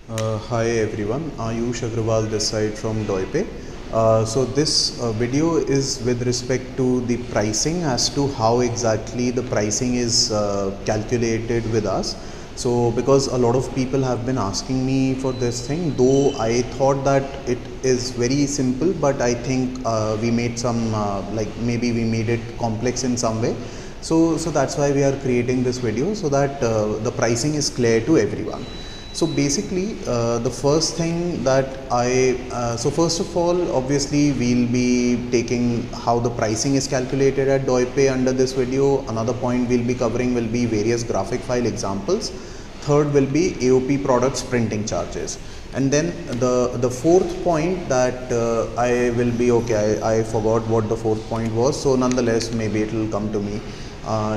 Hi everyone, Ayush Agrawal this side from Doipe. So this video is with respect to the pricing as to how exactly the pricing is calculated with us. So because a lot of people have been asking me for this thing, though I thought that it is very simple, but I think we made some like maybe we made it complex in some way. So that's why we are creating this video so that the pricing is clear to everyone. So basically, the first thing that so first of all, obviously we'll be taking how the pricing is calculated at Doipe under this video. Another point we'll be covering will be various graphic file examples. Third will be AOP products printing charges. And then the fourth point that I will be, okay, I forgot what the fourth point was. So nonetheless, maybe it will come to me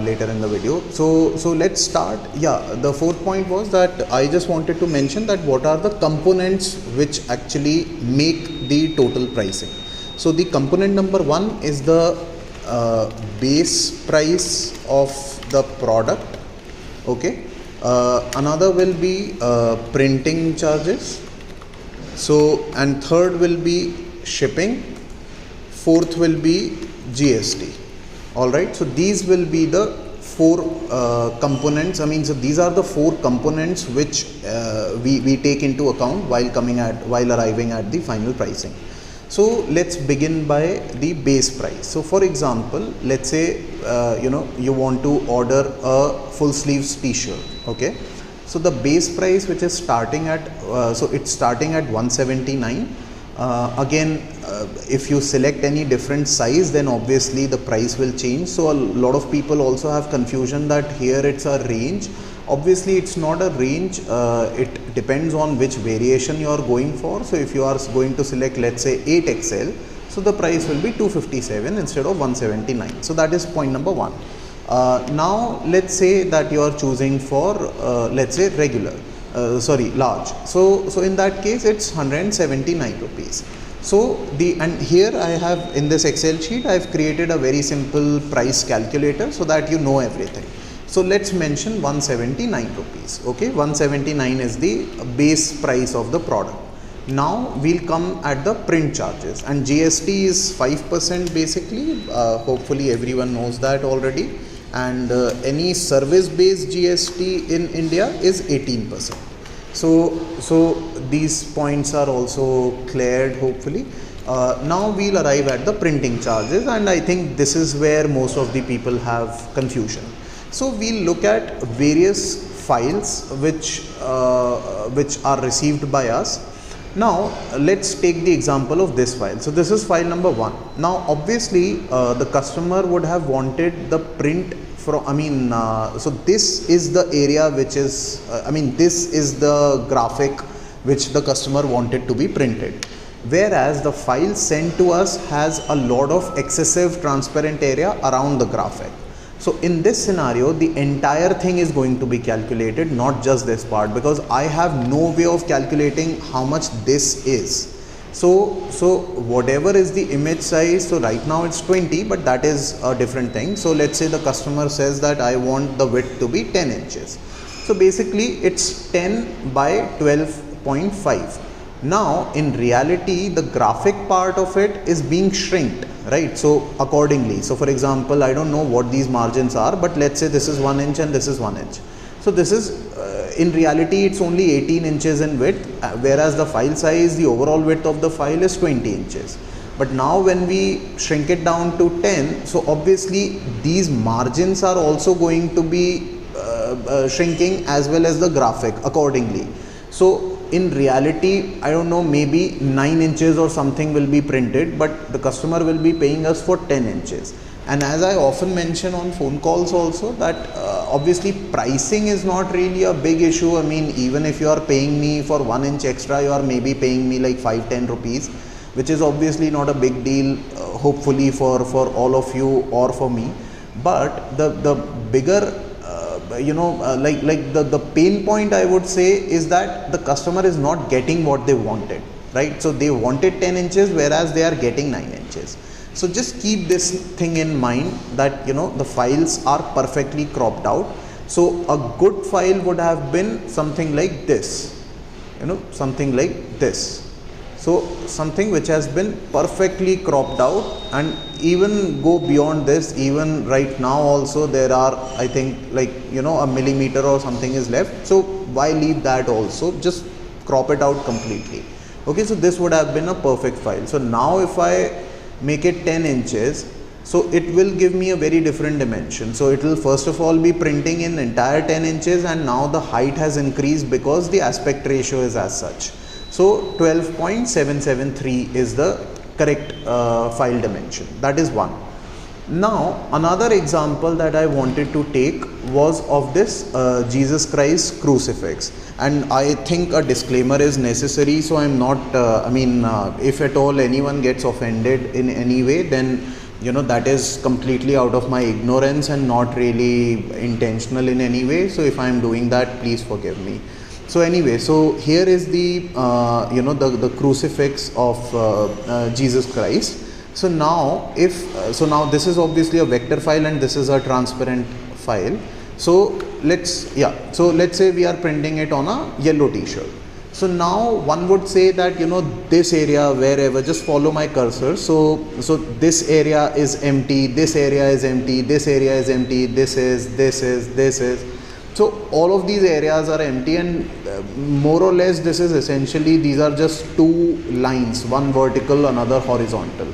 later in the video. So let's start. Yeah, the fourth point was that I just wanted to mention that what are the components which actually make the total pricing. So the component number one is the base price of the product. Okay. Another will be printing charges. So, and third will be shipping. Fourth will be GST. Alright, so these will be the four components. I mean, so these are the four components which we take into account while arriving at the final pricing. So let's begin by the base price. So for example, let's say you want to order a full sleeves t-shirt. Okay, so the base price which is starting at so it's starting at 179. Again, if you select any different size, then obviously the price will change. So a lot of people also have confusion that here it's a range. Obviously it's not a range, it depends on which variation you are going for. So if you are going to select, let's say 8XL, so the price will be 257 instead of 179. So that is point number one. Now let's say that you are choosing for let's say regular, large. So in that case it's 179 rupees. So and here I have in this Excel sheet I have created a very simple price calculator so that you know everything. So let's mention 179 rupees. Okay, 179 is the base price of the product. Now we'll come at the print charges, and GST is 5% basically. Hopefully everyone knows that already. And any service based GST in India is 18%. So these points are also cleared hopefully. Now we'll arrive at the printing charges, and I think this is where most of the people have confusion. So we'll look at various files which are received by us. Now let's take the example of this file. So this is file number 1. Now obviously the customer would have wanted the print from, so this is the area which is, this is the graphic which the customer wanted to be printed. Whereas the file sent to us has a lot of excessive transparent area around the graphic. So in this scenario, the entire thing is going to be calculated, not just this part, because I have no way of calculating how much this is. So whatever is the image size, so right now it's 20, but that is a different thing. So let's say the customer says that I want the width to be 10 inches. So basically it's 10 by 12.5. Now in reality, the graphic part of it is being shrinked, right? So accordingly, so for example, I don't know what these margins are, but let's say this is 1 inch and this is 1 inch. So this is in reality it's only 18 inches in width, whereas the file size, the overall width of the file is 20 inches. But now when we shrink it down to 10, so obviously these margins are also going to be shrinking, as well as the graphic accordingly. So in reality, I don't know, maybe 9 inches or something will be printed, but the customer will be paying us for 10 inches. And as I often mention on phone calls also, that obviously pricing is not really a big issue. I mean, even if you are paying me for 1 inch extra, you are maybe paying me like 5-10 rupees, which is obviously not a big deal, hopefully for all of you or for me. But the bigger the pain point I would say is that the customer is not getting what they wanted, right? So they wanted 10 inches, whereas they are getting 9 inches. So just keep this thing in mind, that the files are perfectly cropped out. So a good file would have been something like this. something like this. So something which has been perfectly cropped out, and even go beyond this, even right now also there are, I think, like a millimeter or something is left. So why leave that also? Just crop it out completely. Okay, so this would have been a perfect file. So now if I make it 10 inches, so it will give me a very different dimension. So it will first of all be printing in entire 10 inches, and now the height has increased because the aspect ratio is as such. So 12.773 is the correct file dimension. That is one. Now another example that I wanted to take was of this Jesus Christ crucifix, and I think a disclaimer is necessary. So I'm not if at all anyone gets offended in any way, then that is completely out of my ignorance and not really intentional in any way. So if I'm doing that, please forgive me. So anyway, so here is the the crucifix of Jesus Christ. So now now this is obviously a vector file and this is a transparent file. So let's say we are printing it on a yellow t-shirt. So now one would say that this area, wherever, just follow my cursor. So this area is empty, this area is empty, this area is empty, this is. So all of these areas are empty, and more or less this is essentially, these are just two lines, one vertical, another horizontal.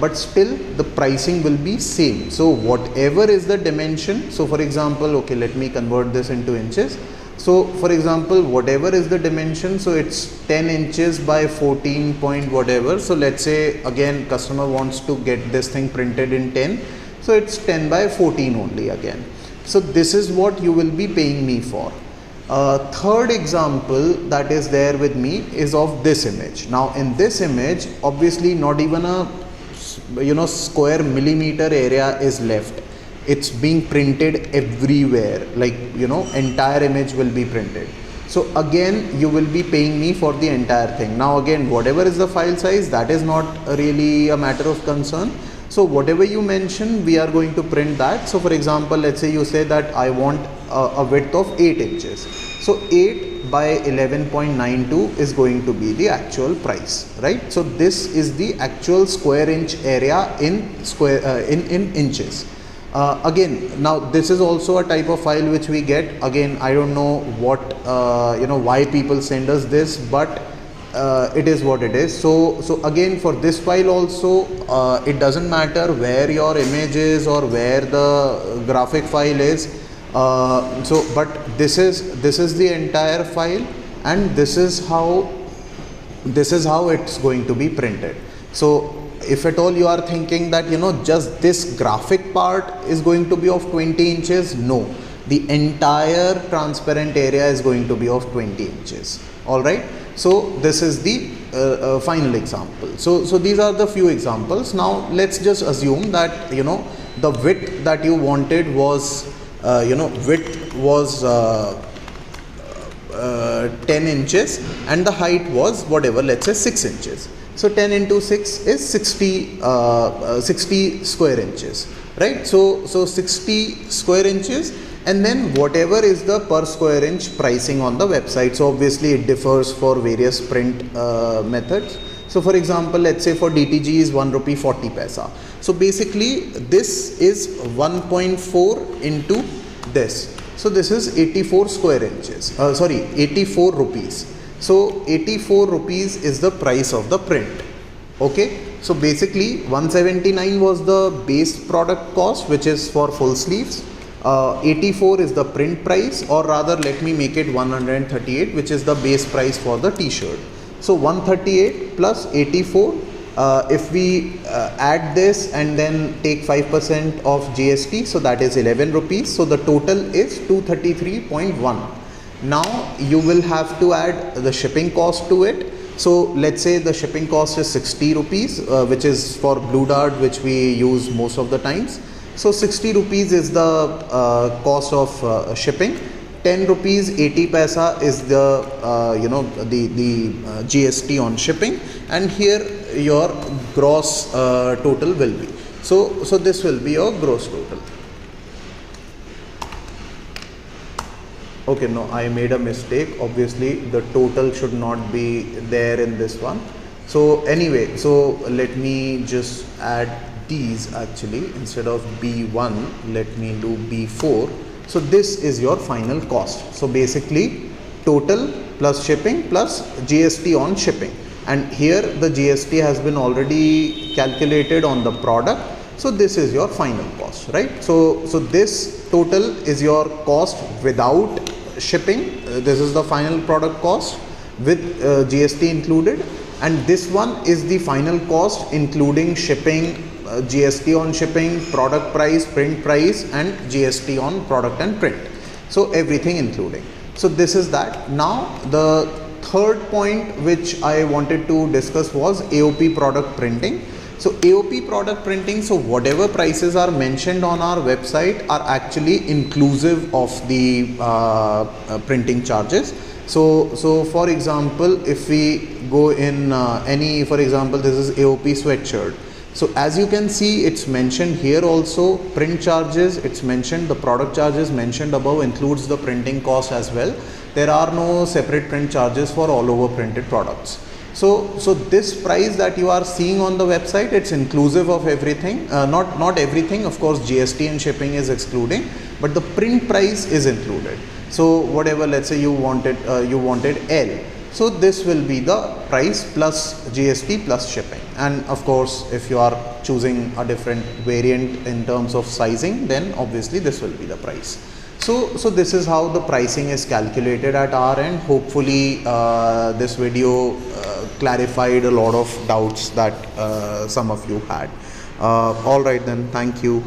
But still the pricing will be same. So whatever is the dimension, so for example, okay, let me convert this into inches. So for example, whatever is the dimension, so it's 10 inches by 14 point whatever. So let's say again customer wants to get this thing printed in 10. So it's 10 by 14 only again. So this is what you will be paying me for. Third example that is there with me is of this image. Now in this image, obviously not even a square millimeter area is left. It's being printed everywhere, like entire image will be printed. So again you will be paying me for the entire thing. Now again, whatever is the file size, that is not really a matter of concern. So whatever you mention, we are going to print that. So for example, let's say you say that I want a width of 8 inches. So 8 by 11.92 is going to be the actual price, right? So this is the actual square inch area in inches. Again, now this is also a type of file which we get. Again, I don't know what why people send us this, but it is what it is. So again, for this file also, it doesn't matter where your image is or where the graphic file is. But this is the entire file, and this is how it's going to be printed. So if at all you are thinking that just this graphic part is going to be of 20 inches, no, the entire transparent area is going to be of 20 inches. All right. So this is the final example. So these are the few examples. Now let's just assume that the width that you wanted was 10 inches and the height was whatever, let's say 6 inches. So 10 into 6 is 60 square inches, right? So 60 square inches, and then whatever is the per square inch pricing on the website. So obviously it differs for various print methods. So for example, let's say for DTG is 1 rupee 40 paisa. So basically this is 1.4 into this. So this is 84 square inches, 84 rupees. So 84 rupees is the price of the print. Okay. So basically 179 was the base product cost, which is for full sleeves. 84 is the print price, or rather let me make it 138, which is the base price for the t-shirt. So 138 plus 84, if we add this and then take 5% of GST, so that is 11 rupees. So the total is 233.1. Now you will have to add the shipping cost to it. So let's say the shipping cost is 60 rupees, which is for Blue Dart, which we use most of the times. So 60 rupees is the cost of shipping. 10 rupees 80 paisa is the the GST on shipping, and here your gross total will be. So this will be your gross total. Okay, no, I made a mistake. Obviously the total should not be there in this one. So anyway, so let me just add these actually. Instead of B1, let me do B4. So this is your final cost. So basically total plus shipping plus GST on shipping, and here the GST has been already calculated on the product. So this is your final cost, right? So this total is your cost without shipping. This is the final product cost with GST included, and this one is the final cost including shipping, GST on shipping, product price, print price, and GST on product and print. So everything including. So this is that. Now the third point which I wanted to discuss was AOP product printing. So AOP product printing, so whatever prices are mentioned on our website are actually inclusive of the printing charges. So for example, if we go in any, for example, this is AOP sweatshirt. So as you can see, it's mentioned here also, print charges, it's mentioned, the product charges mentioned above includes the printing cost as well. There are no separate print charges for all over printed products. So this price that you are seeing on the website, it's inclusive of everything. Not everything, of course, GST and shipping is excluding, but the print price is included. So whatever, let's say you wanted L. So this will be the price plus GST plus shipping. And of course, if you are choosing a different variant in terms of sizing, then obviously this will be the price. So this is how the pricing is calculated at our end. Hopefully this video clarified a lot of doubts that some of you had. All right then, thank you.